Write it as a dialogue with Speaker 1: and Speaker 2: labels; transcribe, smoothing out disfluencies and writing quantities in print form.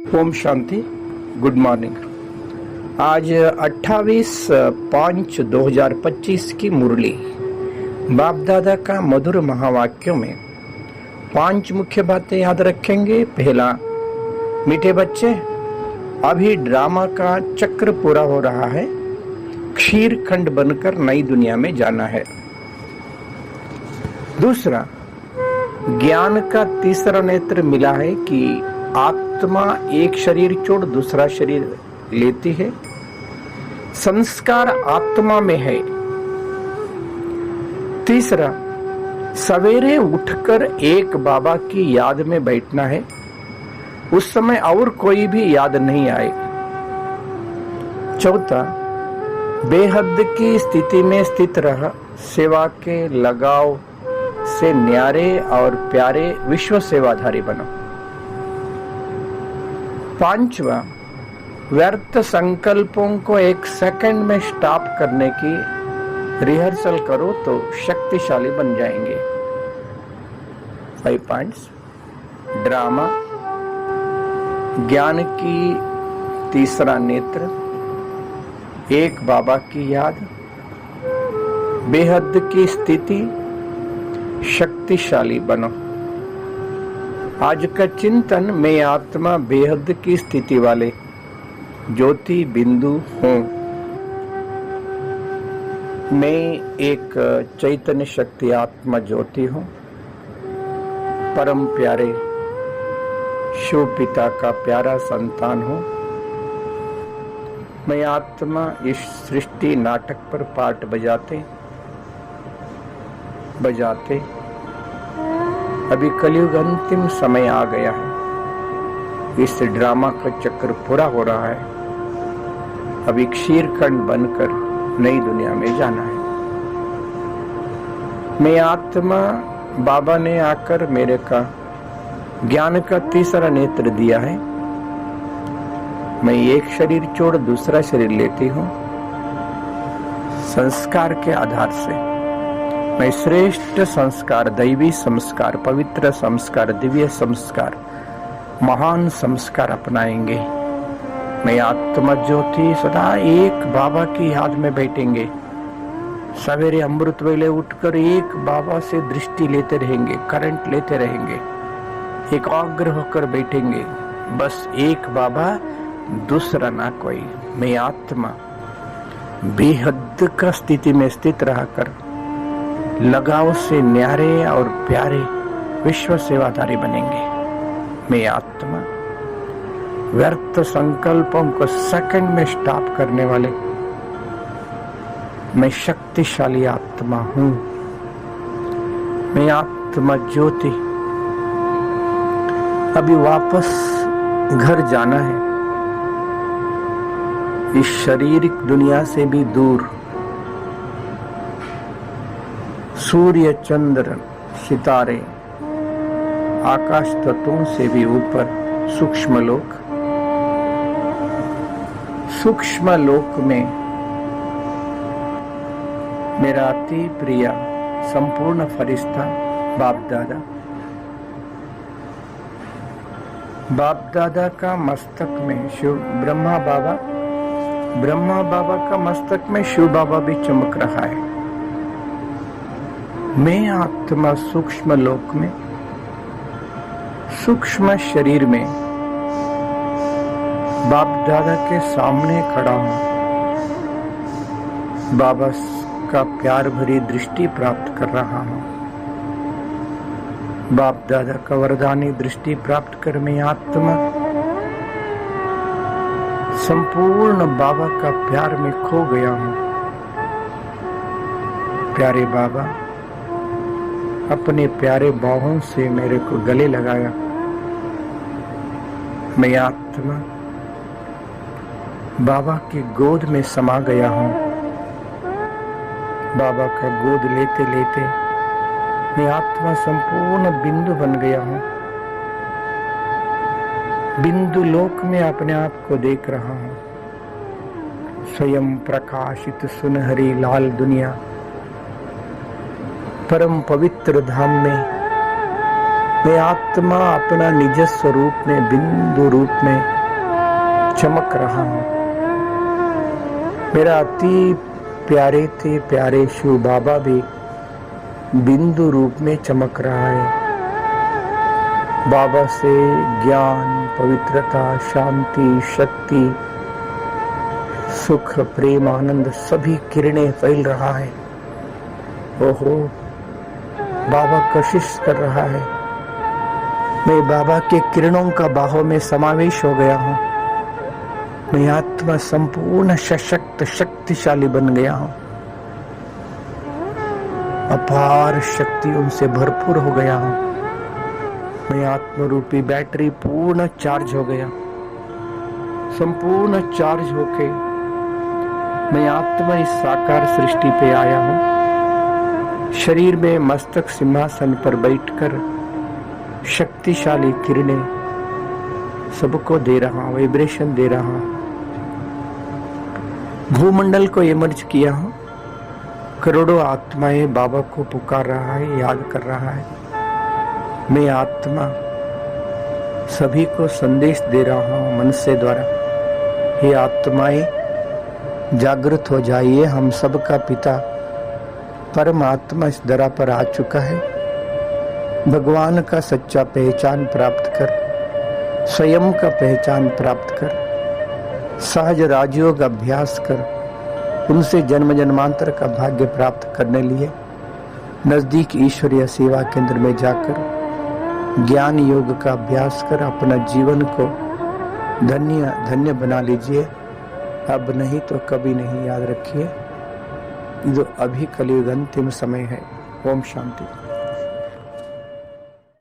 Speaker 1: Om Shanti. Good morning. आज 28/5/2025 की मुरली बाप दादा का मधुर महावाक्यों में 5 मुख्य बातें याद रखेंगे। पहला, मीठे बच्चे, अभी ड्रामा का चक्र पूरा हो रहा है, क्षीर खंड बनकर नई दुनिया में जाना है। दूसरा, ज्ञान का तीसरा नेत्र मिला है कि आत्मा एक शरीर छोड़ दूसरा शरीर लेती है, संस्कार आत्मा में है। तीसरा, सवेरे उठकर एक बाबा की याद में बैठना है, उस समय और कोई भी याद नहीं आए। चौथा, बेहद की स्थिति में स्थित रह सेवा के लगाव से न्यारे और प्यारे विश्व सेवाधारी बनो। पांचवा, व्यर्थ संकल्पों को एक सेकंड में स्टॉप करने की रिहर्सल करो तो शक्तिशाली बन जाएंगे। 5 पॉइंट्स। ड्रामा, ज्ञान की तीसरा नेत्र, एक बाबा की याद, बेहद की स्थिति, शक्तिशाली बनो। आज का चिंतन, मैं आत्मा बेहद की स्थिति वाले ज्योति बिंदु हूँ। मैं एक चैतन्य शक्ति आत्मा ज्योति हूँ, परम प्यारे शिव पिता का प्यारा संतान हूँ। मैं आत्मा इस सृष्टि नाटक पर पार्ट बजाते अभी कलयुग अंतिम समय आ गया है। इस ड्रामा का चक्र पूरा हो रहा है। अभी क्षीरखंड बनकर नई दुनिया में जाना है। मैं आत्मा, बाबा ने आकर मेरे का ज्ञान का तीसरा नेत्र दिया है। मैं एक शरीर छोड़ दूसरा शरीर लेती हूँ। संस्कार के आधार से मैं श्रेष्ठ संस्कार, दैवी संस्कार, पवित्र संस्कार, दिव्य संस्कार, महान संस्कार अपनाएंगे। मैं आत्मा ज्योति सदा एक बाबा की याद में बैठेंगे। सवेरे अमृत वेले उठकर एक बाबा से दृष्टि लेते रहेंगे, करंट लेते रहेंगे, एकाग्र होकर बैठेंगे। बस एक बाबा, दूसरा ना कोई। मैं आत्मा बेहद का स्थिति में स्थित रहकर लगाव से न्यारे और प्यारे विश्व सेवाधारी बनेंगे। मैं आत्मा व्यर्थ संकल्पों को सेकंड में स्टॉप करने वाले मैं शक्तिशाली आत्मा हूँ। मैं आत्मा ज्योति। अभी वापस घर जाना है, इस शारीरिक दुनिया से भी दूर, सूर्य, चंद्र, सितारे, आकाश तत्वों से भी ऊपर सूक्ष्म लोक में मेरा अति प्रिय संपूर्ण फरिश्ता बाप दादा का मस्तक में शिव ब्रह्मा बाबा का मस्तक में शिव बाबा भी चमक रहा है। मैं आत्मा सूक्ष्म लोक में, सूक्ष्म शरीर में बाप दादा के सामने खड़ा हूँ। बाबा का प्यार भरी दृष्टि प्राप्त कर रहा हूँ। बाप दादा का वरदानी दृष्टि प्राप्त कर मैं आत्मा संपूर्ण बाबा का प्यार में खो गया हूँ। प्यारे बाबा अपने प्यारे बाहों से मेरे को गले लगाया। मैं आत्मा बाबा की गोद में समा गया हूँ। बाबा का गोद लेते लेते मैं आत्मा संपूर्ण बिंदु बन गया हूँ। बिंदु लोक में अपने आप को देख रहा हूँ। स्वयं प्रकाशित सुनहरी लाल दुनिया, परम पवित्र धाम में मैं आत्मा अपना निज स्वरूप में बिंदु रूप में चमक रहा हूं। मेरा अति प्यारे थे प्यारे शिव बाबा भी बिंदु रूप में चमक रहा है। बाबा से ज्ञान, पवित्रता, शांति, शक्ति, सुख, प्रेम, आनंद सभी किरणें फैल रहा है। ओहो, बाबा कशिश कर रहा है। मैं बाबा के किरणों का बाहों में समावेश हो गया हूं। मैं आत्मा संपूर्ण सशक्त शक्तिशाली बन गया हूं। अपार शक्ति उनसे भरपूर हो गया हूं। मैं आत्मरूपी बैटरी पूर्ण चार्ज हो गया। संपूर्ण चार्ज होके मैं आत्मा इस साकार सृष्टि पे आया हूं। शरीर में मस्तक सिंहासन पर बैठकर शक्तिशाली किरणें सबको दे रहा हूं, वाइब्रेशन दे रहा हूं। भूमंडल को इमर्ज किया हूं। करोड़ों आत्माएं बाबा को पुकार रहा है, याद कर रहा है। मैं आत्मा सभी को संदेश दे रहा हूं मन से द्वारा। ये आत्माएं जागृत हो जाइए। हम सबका पिता परमात्मा इस धरा पर आ चुका है। भगवान का सच्चा पहचान प्राप्त कर, स्वयं का पहचान प्राप्त कर, सहज राजयोग अभ्यास कर, उनसे जन्म जन्मांतर का भाग्य प्राप्त करने लिए नजदीक ईश्वरीय सेवा केंद्र में जाकर ज्ञान योग का अभ्यास कर अपना जीवन को धन्य धन्य बना लीजिए। अब नहीं तो कभी नहीं, याद रखिए। जो अभी कलयुग अंतिम समय है। ओम शांति।